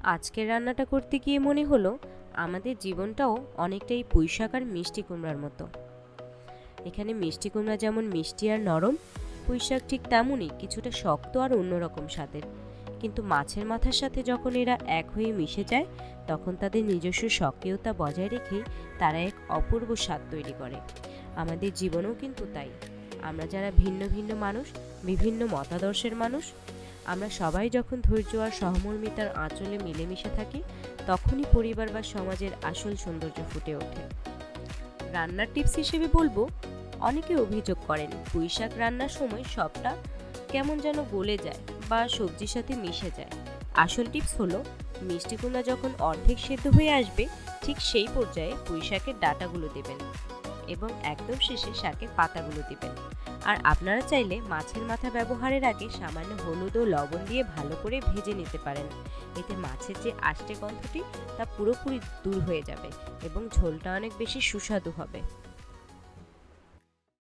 আজকের রান্নাটা করতে গিয়ে মনে হলো আমাদের জীবনটাও অনেকটাই পুঁইশাক আর মিষ্টি কুমড়ার মতো। এখানে মিষ্টি কুমড়া যেমন মিষ্টি আর নরম, পুঁইশাক ঠিক তেমনই কিছুটা শক্ত আর অন্যরকম স্বাদের। কিন্তু মাছের মাথার সাথে যখন এরা এক হয়ে মিশে যায়, তখন তাদের নিজস্ব স্বকীয়তা বজায় রেখেই তারা এক অপূর্ব স্বাদ তৈরি করে। আমাদের জীবনেও কিন্তু তাই। আমরা যারা ভিন্ন ভিন্ন মানুষ, বিভিন্ন মতাদর্শের মানুষ, আমরা সবাই যখন ধৈর্য আর সহমর্মিতার আঁচলে মিলেমিশে থাকি, তখনই পরিবার বা সমাজের আসল সৌন্দর্য ফুটে ওঠে। রান্নার টিপস হিসেবে বলবো, অনেকে অভিযোগ করেন পুঁইশাক রান্নার সময় সবটা কেমন যেন গলে যায় বা সবজির সাথে মিশে যায়। আসল টিপস হলো, মিষ্টি কুমড়া যখন অর্ধেক সেদ্ধ হয়ে আসবে, ঠিক সেই পর্যায়ে পুঁইশাকের ডাঁটাগুলো দেবেন এবং একদম শেষে শাকের পাতাগুলো দিবেন। আর আপনারা চাইলে মাছের মাথা ব্যবহারের আগে সামান্য হলুদ ও লবণ দিয়ে ভালো করে ভেজে নিতে পারেন। এতে মাছের যে আষ্টে গন্ধটি তা পুরোপুরি দূর হয়ে যাবে এবং ঝোলটা অনেক বেশি সুস্বাদু হবে।